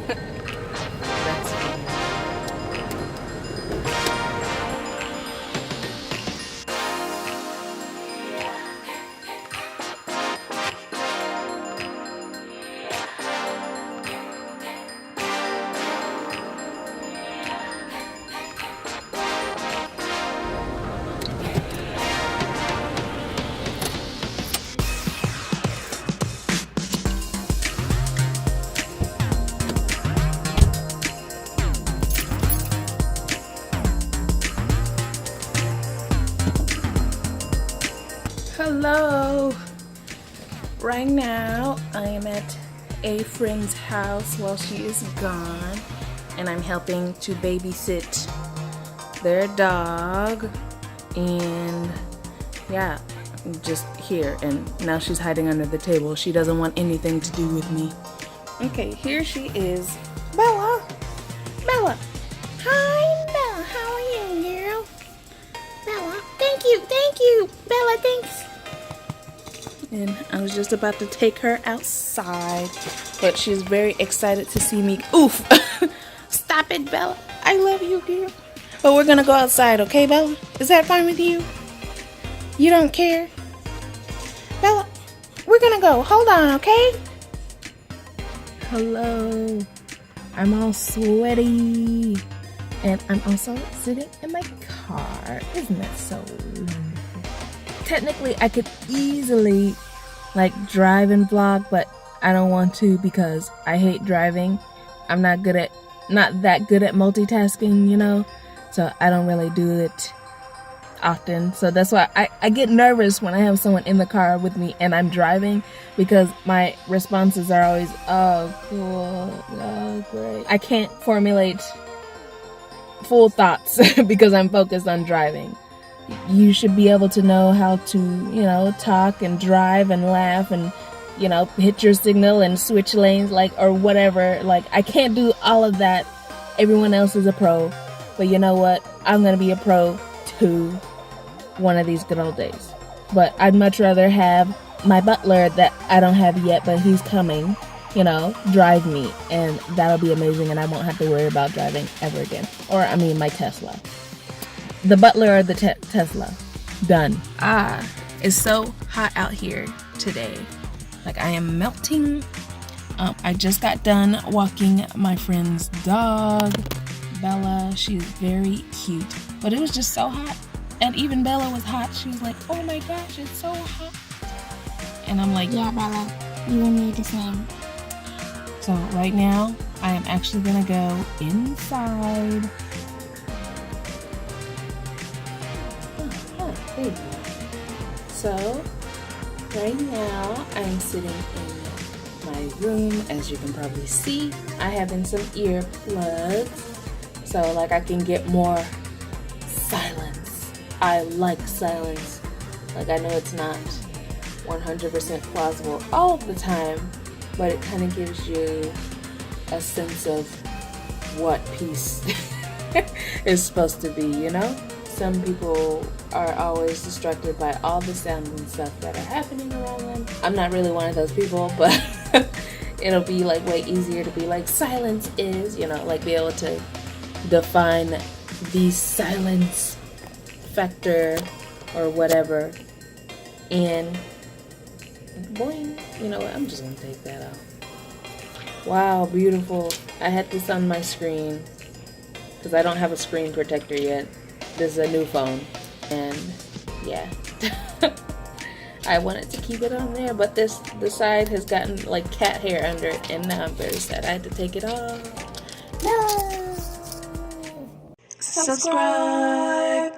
That's funny. Hello. Right now, I am at a friend's house while she is gone, and I'm helping to babysit their dog. And yeah, I'm just here, and now she's hiding under the table. She doesn't want anything to do with me. Okay, here she is. Bella! Bella! Hi, Bella. How are you, girl? Bella, thank you, Bella, thanks. And I was just about to take her outside, but she's very excited to see me. Oof! Stop it, Bella. I love you, girl. But we're gonna go outside, okay, Bella? Is that fine with you? You don't care? Bella, we're gonna go. Hold on, okay? Hello. I'm all sweaty. And I'm also sitting in my car. Isn't that so wonderful? Technically, I could easily drive and vlog, but I don't want to because I hate driving. I'm not that good at multitasking, you know? So I don't really do it often. So that's why I get nervous when I have someone in the car with me and I'm driving, because my responses are always, oh, cool, oh, great. I can't formulate full thoughts because I'm focused on driving. You should be able to know how to, you know, talk and drive and laugh and, you know, hit your signal and switch lanes, or whatever. I can't do all of that. Everyone else is a pro. But you know what? I'm going to be a pro too one of these good old days. But I'd much rather have my butler that I don't have yet, but he's coming, you know, drive me. And that'll be amazing, and I won't have to worry about driving ever again. Or, I mean, my Tesla. The butler or the Tesla. Done. It's so hot out here today. I am melting. I just got done walking my friend's dog, Bella. She's very cute. But it was just so hot. And even Bella was hot. She was like, oh my gosh, it's so hot. And I'm like, yeah, Bella, you and me the same. So right now, I am actually gonna go inside. There you go. So, right now, I'm sitting in my room. As you can probably see, I have in some earplugs, so I can get more silence. I like silence. I know it's not 100% plausible all the time, but it kind of gives you a sense of what peace is supposed to be, you know? Some people are always distracted by all the sounds and stuff that are happening around them. I'm not really one of those people, but it'll be way easier to be silence is, you know, be able to define the silence factor or whatever. And boing, you know what, I'm just gonna take that off. Wow, beautiful. I had this on my screen because I don't have a screen protector yet. This is a new phone, and yeah. I wanted to keep it on there, but the side has gotten cat hair under it, and now I'm very sad I had to take it off. No! Subscribe!